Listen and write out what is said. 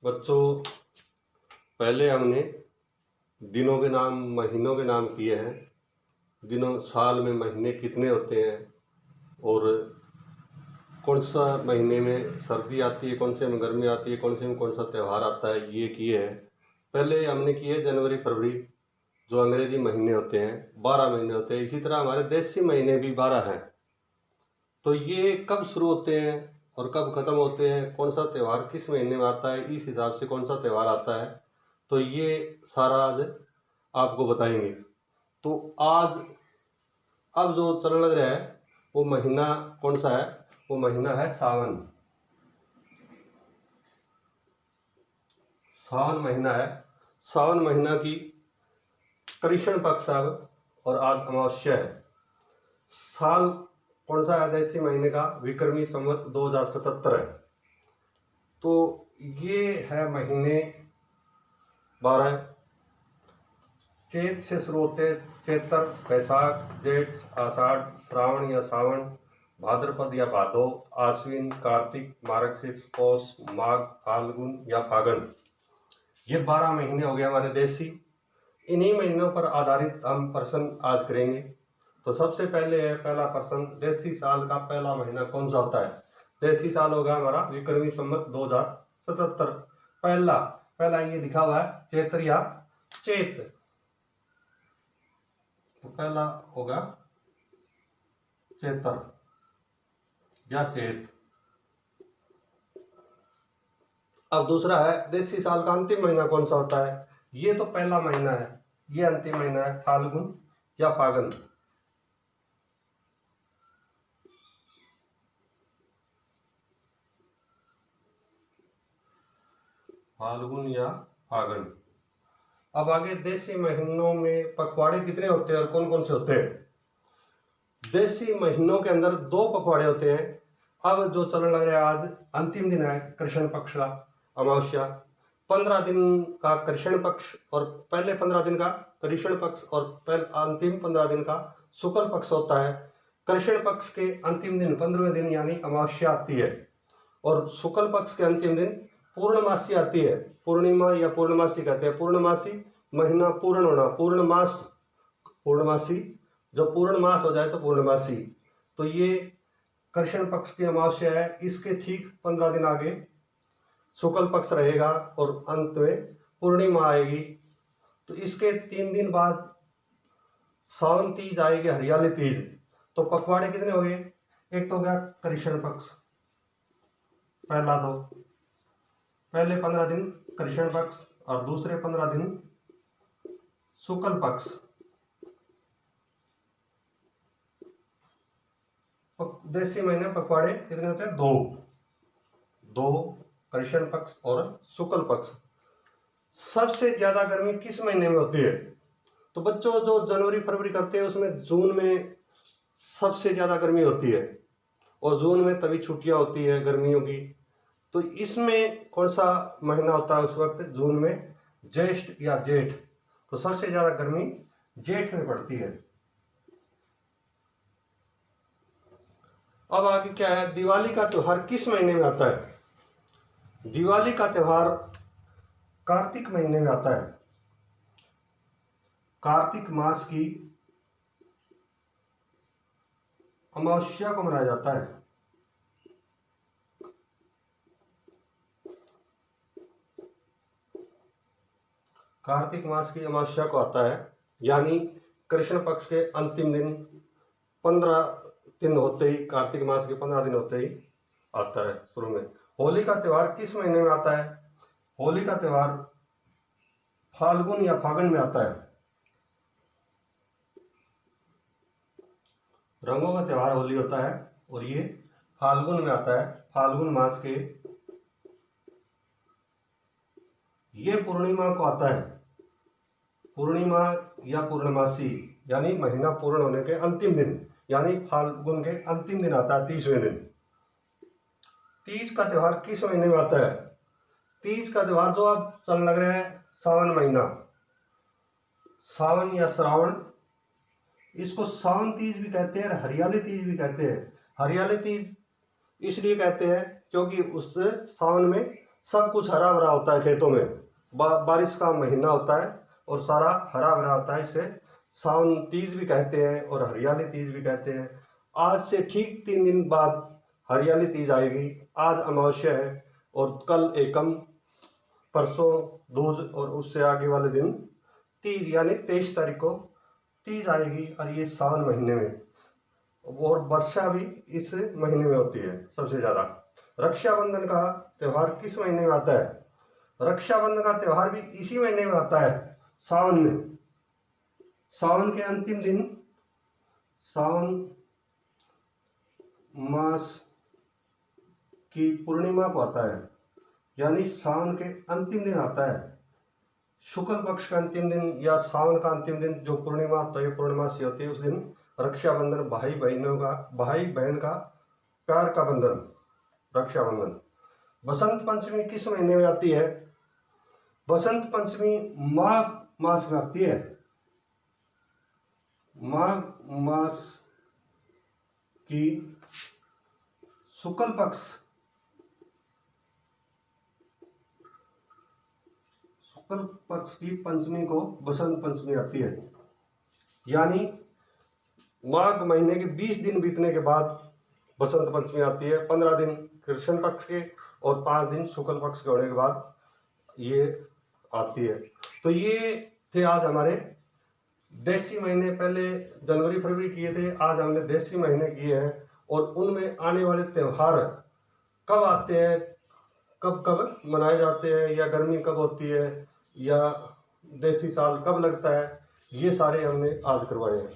बच्चों, पहले हमने दिनों के नाम महीनों के नाम किए हैं। दिनों साल में महीने कितने होते हैं और कौन सा महीने में सर्दी आती है, कौन से में गर्मी आती है, कौन से में कौन सा त्यौहार आता है, ये किए हैं। पहले हमने किए जनवरी फरवरी, जो अंग्रेजी महीने होते हैं 12 महीने होते हैं। इसी तरह हमारे देसी महीने भी 12 हैं। तो ये कब शुरू होते हैं और कब ख़त्म होते हैं, कौन सा त्यौहार किस महीने में आता है, इस हिसाब से कौन सा त्यौहार आता है, तो ये सारा आज आपको बताएंगे। तो आज अब जो चलने लग रहा है वो महीना कौन सा है? वो महीना है सावन। सावन महीना है। सावन महीना की कृष्ण पक्ष अब और आज अमावस्या है। साल कौन सा है देसी महीने का? विक्रमी संवत 2077 है। तो ये है महीने 12। चैत से शुरू होते हैं। चैत्र, बैसाख, जेठ, आषाढ़, श्रावण या सावन, भाद्रपद या भादो, आश्विन, कार्तिक, मार्गशीर्ष, पौष, माघ, फाल्गुन या फागण। ये 12 महीने हो गए हमारे देसी। इन्हीं महीनों पर आधारित हम प्रश्न आज करेंगे। तो सबसे पहले है पहला प्रश्न, देसी साल का पहला महीना कौन सा होता है? देसी साल होगा हमारा विक्रमी संवत 2077। पहला ये लिखा हुआ है चैत्र या चैत। तो पहला होगा चैत्र या चैत। अब दूसरा है देसी साल का अंतिम महीना कौन सा होता है? ये तो पहला महीना है, ये अंतिम महीना है फाल्गुन या फागण। फाल्गुन या फागण। अब आगे देसी महीनों में पखवाड़े कितने होते हैं और कौन कौन से होते हैं? देसी महीनों के अंदर 2 पखवाड़े होते हैं। अब जो चलने लग रहा है आज अंतिम दिन है कृष्ण पक्ष का, अमावस्या। 15 दिन का कृष्ण पक्ष और पहले 15 दिन का कृष्ण पक्ष और अंतिम 15 दिन का शुक्ल पक्ष होता है। कृष्ण पक्ष के अंतिम दिन 15वें दिन यानी अमावस्या आती है और शुक्ल पक्ष के अंतिम दिन पूर्णमासी आती है। पूर्णिमा या पूर्णमासी कहते हैं। पूर्णमासी महीना पूर्ण होना, पूर्णमास, पूर्णमासी। जब पूर्ण मास हो जाए तो पूर्णमासी। तो ये कृष्ण पक्ष की अमावस्या है। इसके ठीक 15 दिन आगे शुक्ल पक्ष रहेगा और अंत में पूर्णिमा आएगी। तो इसके 3 दिन बाद सावन तीज आएगी, हरियाली तीज। तो पखवाड़े कितने हो गए? एक तो हो गया कृष्ण पक्ष, पहले 15 दिन कृष्ण पक्ष और दूसरे 15 दिन शुक्ल पक्ष। देसी महीने पखवाड़े कितने होते हैं? 2 कृष्ण पक्ष और शुक्ल पक्ष। सबसे ज्यादा गर्मी किस महीने में होती है? तो बच्चों जो जनवरी फरवरी करते हैं उसमें जून में सबसे ज्यादा गर्मी होती है और जून में तभी छुट्टियां होती है गर्मियों की। तो इसमें कौन सा महीना होता है उस वक्त? जून में ज्येष्ठ या जेठ। तो सबसे ज्यादा गर्मी जेठ में पड़ती है। अब आगे क्या है? दिवाली का त्योहार किस महीने में आता है? दिवाली का त्योहार कार्तिक महीने में आता है। कार्तिक मास की अमावस्या को मनाया जाता है। कार्तिक मास की अमावस्या को आता है यानी कृष्ण पक्ष के अंतिम दिन 15 दिन होते ही, कार्तिक मास के 15 दिन होते ही आता है शुरू में। होली का त्योहार किस महीने में आता है? होली का त्योहार फाल्गुन या फागण में आता है। रंगों का त्योहार होली होता है और ये फाल्गुन में आता है। फाल्गुन मास के ये पूर्णिमा को आता है। पूर्णिमा या पूर्णमासी यानी महीना पूर्ण होने के अंतिम दिन यानी फाल्गुन के अंतिम दिन आता है, 30वें दिन। तीज का त्योहार किस महीने में आता है? तीज का त्योहार जो अब चलने लग रहा है सावन महीना, सावन या श्रावण, इसको सावन तीज भी कहते हैं, हरियाली तीज भी कहते हैं। हरियाली तीज इसलिए कहते हैं क्योंकि उस सावन में सब कुछ हरा भरा होता है खेतों में। बारिश का महीना होता है और सारा हरा भरा होता है। इसे सावन तीज भी कहते हैं और हरियाली तीज भी कहते हैं। आज से ठीक 3 दिन बाद हरियाली तीज आएगी। आज अमावस्या है और कल एकम, परसों दूज और उससे आगे वाले दिन तीज, यानी 23 तारीख को तीज आएगी। और ये सावन महीने में, और वर्षा भी इस महीने में होती है सबसे ज़्यादा। रक्षाबंधन का त्यौहार किस महीने में आता है? रक्षाबंधन का त्यौहार भी इसी महीने में आता है, सावन में। सावन के अंतिम दिन, सावन मास की पूर्णिमा को आता है, यानी सावन के अंतिम दिन आता है। शुक्ल पक्ष का अंतिम दिन या सावन का अंतिम दिन जो पूर्णिमा तय पूर्णिमासी होती है, उस दिन रक्षाबंधन, भाई बहन का प्यार का बंधन, रक्षाबंधन। बसंत पंचमी किस महीने में आती है? बसंत पंचमी माघ मास में आती है। माघ मास की शुक्ल पक्ष की पंचमी को बसंत पंचमी आती है, यानी माघ महीने के 20 दिन बीतने के बाद बसंत पंचमी आती है। 15 दिन कृष्ण पक्ष के और 5 दिन शुक्ल पक्ष के होने के बाद ये आती है। तो ये थे आज हमारे देसी महीने। पहले जनवरी फरवरी किए थे, आज हमने देसी महीने किए हैं। और उनमें आने वाले त्यौहार कब आते हैं, कब कब मनाए जाते हैं, या गर्मी कब होती है, या देसी साल कब लगता है, ये सारे हमने आज करवाए हैं।